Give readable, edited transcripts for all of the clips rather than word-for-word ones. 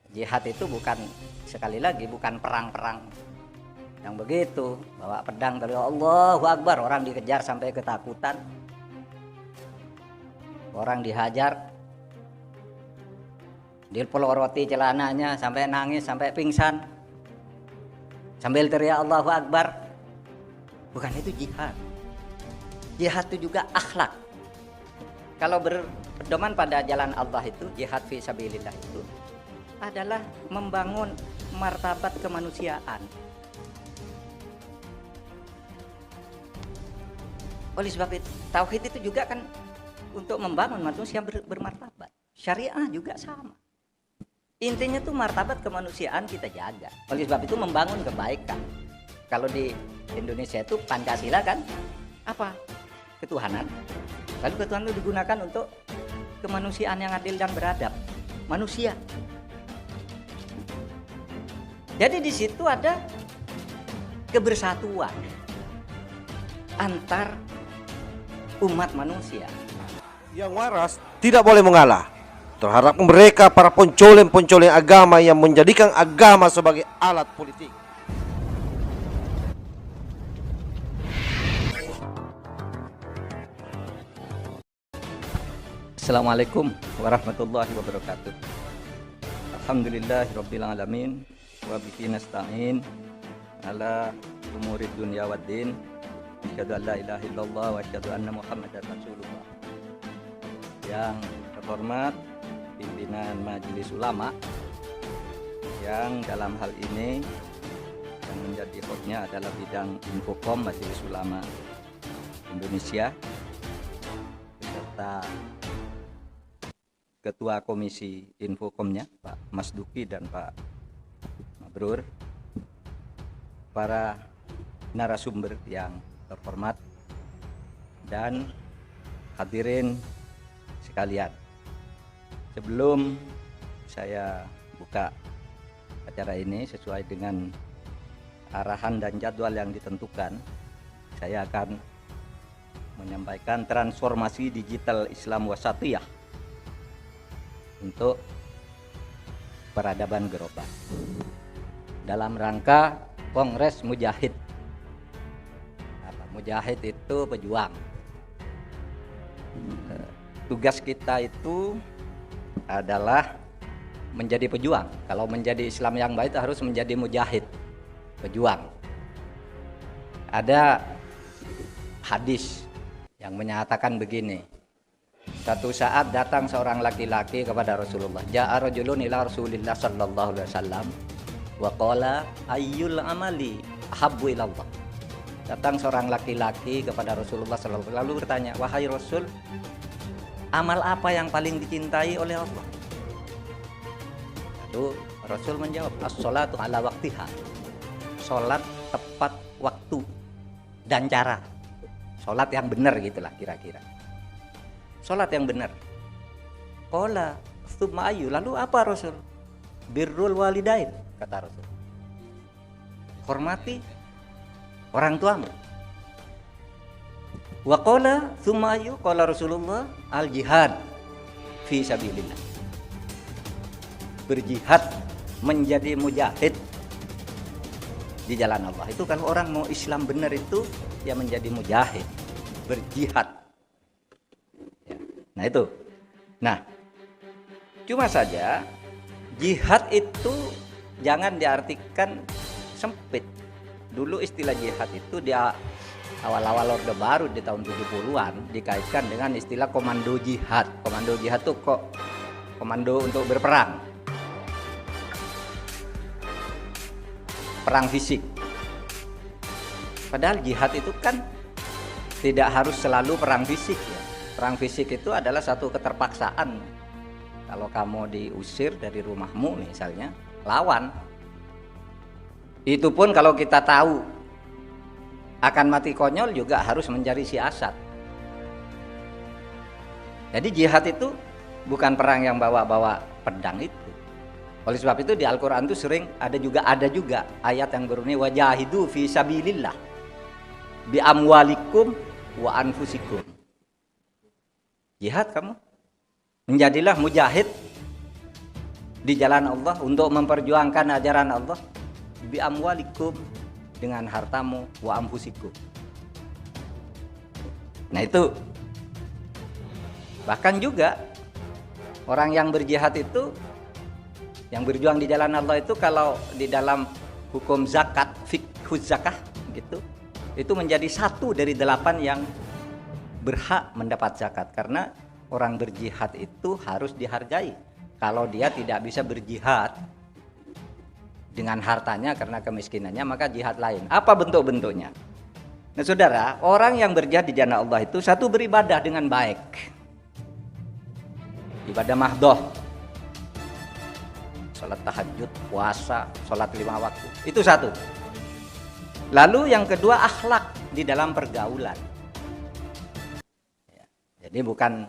Jihad itu bukan, sekali lagi, bukan perang-perang yang begitu, bawa pedang dari Allahu Akbar, orang dikejar sampai ketakutan, orang dihajar, dipeloroti celananya sampai nangis, sampai pingsan, sambil teriak Allahu Akbar. Bukan itu jihad. Jihad itu juga akhlak. Kalau berpedoman pada jalan Allah itu, jihad fi sabilillah itu adalah membangun martabat kemanusiaan. Oleh sebab itu, tauhid itu juga kan untuk membangun manusia bermartabat. Syariah juga sama. Intinya tuh martabat kemanusiaan kita jaga. Oleh sebab itu membangun kebaikan. Kalau di Indonesia itu Pancasila kan apa? Ketuhanan. Lalu ketuhanan itu digunakan untuk kemanusiaan yang adil dan beradab. Manusia. Jadi di situ ada kebersatuan antar umat manusia. Yang waras tidak boleh mengalah terhadap mereka para pencoleng-pencoleng agama yang menjadikan agama sebagai alat politik. Assalamualaikum warahmatullahi wabarakatuh. Alhamdulillahirabbil alamin wa bihi nasta'in ala umurid dunya waddin. Asyhadu an la ilaha illallah wa asyhadu anna Muhammadar Rasulullah. Yang terhormat pimpinan Majelis Ulama, yang dalam hal ini yang menjadi hostnya adalah bidang Infokom Majelis Ulama Indonesia, beserta Ketua Komisi Infokomnya Pak Mas Duki dan Pak Mabrur, para narasumber yang terhormat, dan hadirin sekalian. Sebelum saya buka acara ini sesuai dengan arahan dan jadwal yang ditentukan, saya akan menyampaikan transformasi digital Islam Wasatiyah untuk peradaban global dalam rangka Kongres Mujahid. Mujahid itu pejuang. Tugas kita itu adalah menjadi pejuang. Kalau menjadi Islam yang baik harus menjadi mujahid, pejuang. Ada hadis yang menyatakan begini. Satu saat datang seorang laki-laki kepada Rasulullah. Ja'a rajulun ila Rasulillah sallallahu alaihi wasallam wa qala ayyul amali ahabbu ila Allah. Datang seorang laki-laki kepada Rasulullah sallallahu alaihi wasallam lalu bertanya, "Wahai Rasul, amal apa yang paling dicintai oleh Allah?" Lalu Rasul menjawab, "As-sholatu ala waqtiha." Salat tepat waktu dan cara. Salat yang benar gitulah kira-kira. Salat yang benar. Qala tsumma ayyu, lalu apa Rasul? Birrul walidain, kata Rasul. Hormati orang tuamu. Wa qala tsumma ayyu, qala Rasulullah al jihad fi sabilillah. Berjihad, menjadi mujahid di jalan Allah. Itu kalau orang mau Islam benar itu ya menjadi mujahid, berjihad. Nah itu. Nah, cuma saja jihad itu jangan diartikan sempit. Dulu istilah jihad itu dia awal-awal Orde Baru di tahun 70-an dikaitkan dengan istilah komando jihad. Komando jihad itu kok komando untuk berperang. Perang fisik. Padahal jihad itu kan tidak harus selalu perang fisik ya. Perang fisik itu adalah satu keterpaksaan. Kalau kamu diusir dari rumahmu misalnya, lawan. Itu pun kalau kita tahu akan mati konyol juga harus mencari siasat. Jadi jihad itu bukan perang yang bawa-bawa pedang itu. Oleh sebab itu di Al-Quran itu sering ada juga ayat yang berbunyi wajahidu fi sabilillah bi amwalikum wa anfusikum. Jihad kamu, menjadilah mujahid di jalan Allah untuk memperjuangkan ajaran Allah, bi amwalikum, dengan hartamu, wa anfusikum. Nah itu. Bahkan juga orang yang berjihad itu, yang berjuang di jalan Allah itu, kalau di dalam hukum zakat, fiqhuz zakah gitu, itu menjadi 1 dari 8 yang berhak mendapat zakat. Karena orang berjihad itu harus dihargai. Kalau dia tidak bisa berjihad dengan hartanya karena kemiskinannya, maka jihad lain. Apa bentuk-bentuknya? Nah saudara, orang yang berjihad di jalan Allah itu, 1, beribadah dengan baik, ibadah mahdoh, sholat tahajud, puasa, sholat 5 waktu, itu 1. Lalu yang kedua, akhlak di dalam pergaulan. Jadi bukan,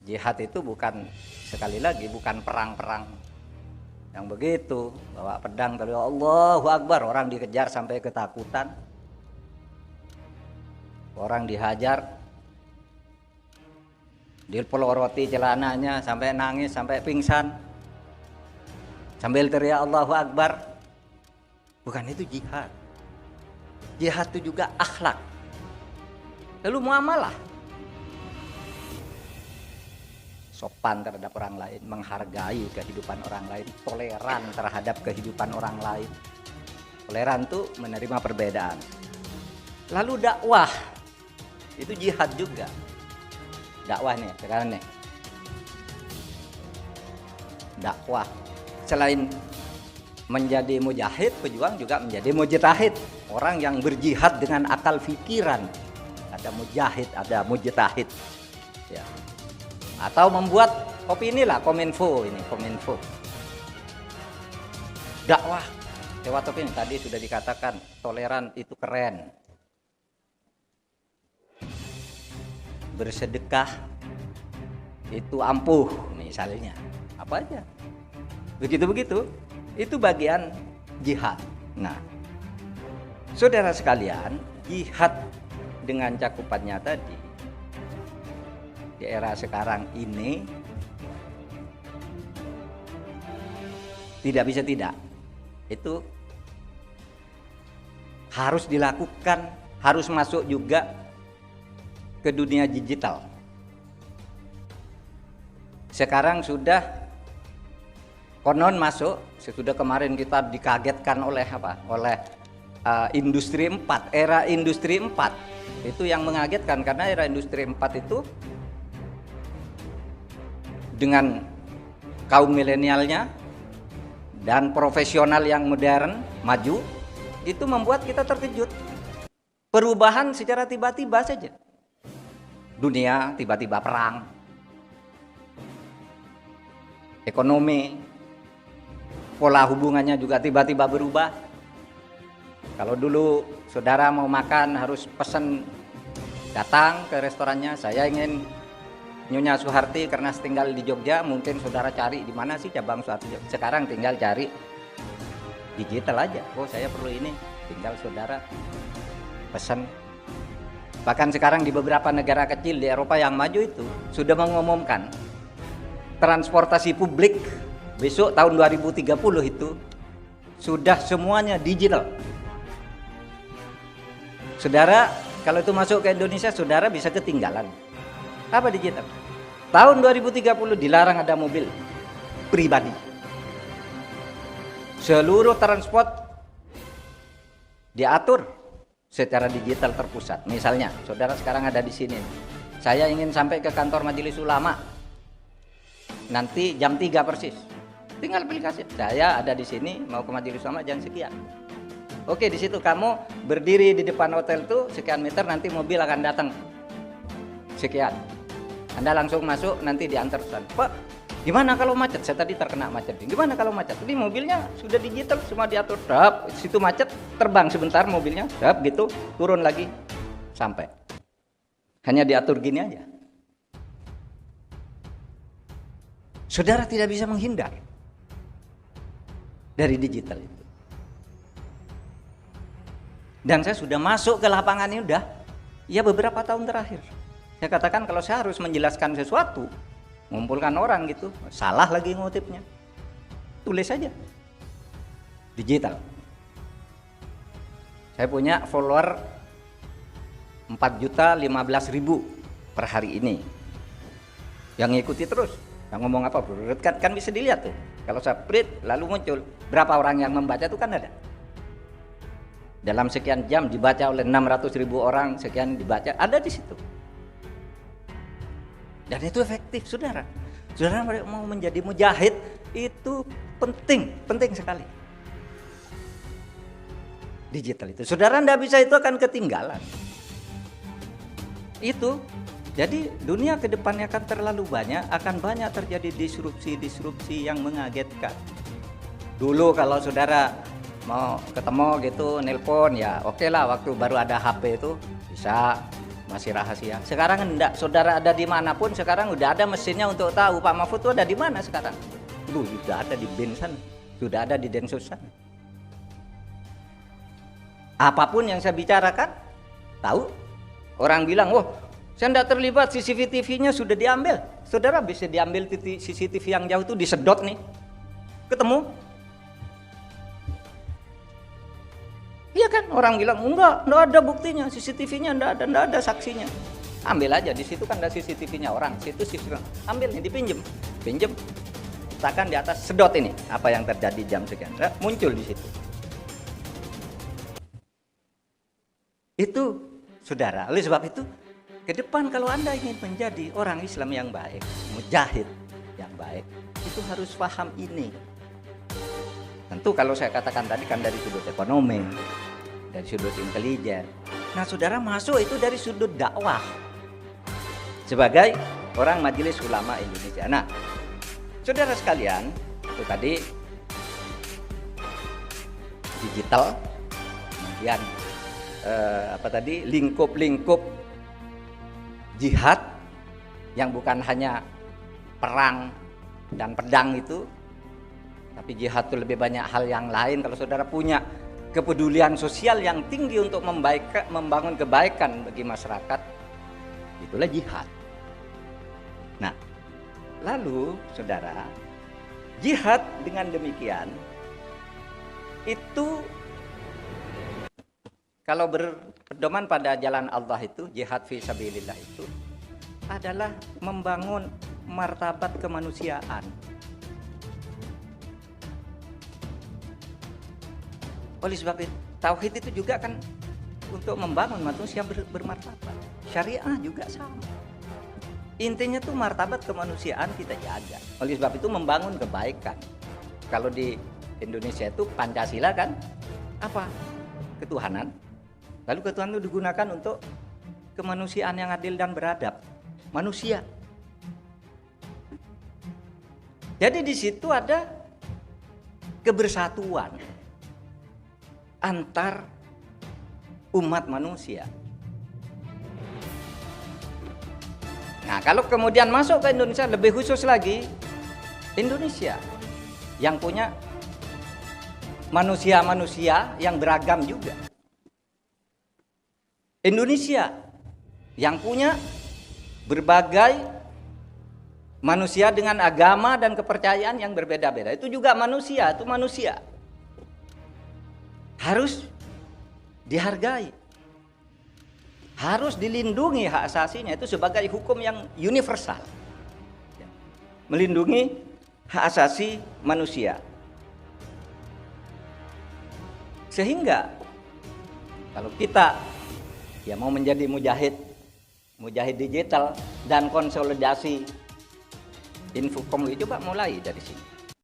jihad itu bukan, sekali lagi, bukan perang-perang yang begitu, bawa pedang, tapi Allahu Akbar, orang dikejar sampai ketakutan, orang dihajar, dipeloroti celananya sampai nangis, sampai pingsan, sambil teriak Allahu Akbar. Bukan itu jihad. Jihad itu juga akhlak. Lalu muamalah, sopan terhadap orang lain, menghargai kehidupan orang lain, toleran terhadap kehidupan orang lain. Toleran itu menerima perbedaan. Lalu dakwah, itu jihad juga. Dakwah nih sekarang nih, dakwah selain menjadi mujahid, pejuang juga menjadi mujtahid, orang yang berjihad dengan akal pikiran. Ada mujahid, ada mujtahid ya. Atau membuat opini lah, kominfo, ini kominfo, dakwah lewat opini. Tadi sudah dikatakan toleran itu keren, bersedekah itu ampuh misalnya, apa aja begitu-begitu, itu bagian jihad. Nah saudara sekalian, jihad dengan cakupannya tadi di era sekarang ini tidak bisa tidak, itu harus dilakukan, harus masuk juga ke dunia digital. Sekarang sudah konon masuk, sesudah kemarin kita dikagetkan oleh apa? Oleh industri 4, era industri 4. Itu yang mengagetkan, karena era industri 4 itu dengan kaum milenialnya dan profesional yang modern, maju, itu membuat kita terkejut. Perubahan secara tiba-tiba saja. Dunia tiba-tiba perang, ekonomi, pola hubungannya juga tiba-tiba berubah. Kalau dulu saudara mau makan harus pesan, datang ke restorannya, saya ingin Nyonya Suharti karena tinggal di Jogja, mungkin saudara cari di mana sih cabang Suharti. Sekarang tinggal cari digital aja, oh saya perlu ini, tinggal saudara pesan. Bahkan sekarang di beberapa negara kecil di Eropa yang maju itu sudah mengumumkan transportasi publik besok tahun 2030 itu sudah semuanya digital. Saudara, kalau itu masuk ke Indonesia, saudara bisa ketinggalan. Apa digital? Tahun 2030 dilarang ada mobil pribadi. Seluruh transport diatur secara digital terpusat. Misalnya, saudara sekarang ada di sini. Saya ingin sampai ke kantor Majelis Ulama. Nanti jam 3 persis. Tinggal aplikasi. Saya ada di sini, mau ke Majelis Ulama jam sekian. Oke, di situ kamu berdiri di depan hotel tuh sekian meter, nanti mobil akan datang. Sekian. Anda langsung masuk, nanti diantar pesan. Pak, gimana kalau macet? Saya tadi terkena macet. Gimana kalau macet? Jadi mobilnya sudah digital, semua diatur. Dap, situ macet, terbang sebentar mobilnya. Dap, gitu, turun lagi, sampai. Hanya diatur gini aja. Saudara tidak bisa menghindar dari digital itu. Dan saya sudah masuk ke lapangan ini ya beberapa tahun terakhir. Saya katakan kalau saya harus menjelaskan sesuatu, ngumpulkan orang gitu, salah lagi ngutipnya. tulis saja. Digital. Saya punya follower 4.015.000 per hari ini. Yang ngikuti terus. Yang ngomong apa, kan bisa dilihat tuh. Kalau saya print lalu muncul berapa orang yang membaca itu kan ada. Dalam sekian jam dibaca oleh 600.000 orang, sekian dibaca, ada di situ. Dan itu efektif, saudara. Saudara mau menjadi mujahid itu penting sekali. Digital itu, saudara tidak bisa, itu akan ketinggalan. Itu, jadi dunia ke depannya akan terlalu banyak, akan banyak terjadi disrupsi yang mengagetkan. Dulu kalau saudara mau ketemu gitu, nelpon ya oke lah, waktu baru ada HP itu bisa, masih rahasia. Sekarang enggak, saudara ada dimanapun, sekarang udah ada mesinnya untuk tahu Pak Mahfud itu ada di mana sekarang. Sudah ada di BIN sana, sudah ada di Densus sana. Apapun yang saya bicarakan, tahu. Orang bilang, oh saya tidak terlibat, CCTV-nya sudah diambil. Saudara bisa diambil CCTV yang jauh itu, disedot nih, ketemu. Iya kan, orang bilang enggak ada buktinya, CCTV-nya enggak ada saksinya. Ambil aja, di situ kan ada CCTV-nya orang, situ CCTV. Ambil nih, pinjem, letakkan di atas, sedot ini apa yang terjadi jam sekian, muncul di situ. Itu saudara, oleh sebab itu ke depan kalau Anda ingin menjadi orang Islam yang baik, mujahid yang baik, itu harus paham ini. Tentu kalau saya katakan tadi kan dari sudut ekonomi, dari sudut intelijen. Nah saudara masuk itu dari sudut dakwah sebagai orang Majelis Ulama Indonesia. Nah saudara sekalian, itu tadi digital, kemudian lingkup jihad yang bukan hanya perang dan pedang itu, tapi jihad itu lebih banyak hal yang lain. Kalau saudara punya kepedulian sosial yang tinggi untuk membangun kebaikan bagi masyarakat, itulah jihad. Nah, lalu saudara, jihad dengan demikian itu kalau berpedoman pada jalan Allah itu, jihad fi sabilillah itu adalah membangun martabat kemanusiaan. Oleh sebab itu, tauhid itu juga kan untuk membangun manusia bermartabat. Syariah juga sama. Intinya tuh martabat kemanusiaan kita jaga. Oleh sebab itu membangun kebaikan. Kalau di Indonesia itu Pancasila kan apa? Ketuhanan. Lalu ketuhanan itu digunakan untuk kemanusiaan yang adil dan beradab. Manusia. Jadi di situ ada kebersatuan antar umat manusia. Nah, kalau kemudian masuk ke Indonesia, lebih khusus lagi, Indonesia yang punya manusia-manusia yang beragam juga. Indonesia yang punya berbagai manusia dengan agama dan kepercayaan yang berbeda-beda. Itu juga manusia, itu manusia. Harus dihargai. Harus dilindungi hak asasinya, itu sebagai hukum yang universal. Melindungi hak asasi manusia. Sehingga kalau kita mau menjadi mujahid digital dan konsolidasi Infocom, coba mulai dari sini.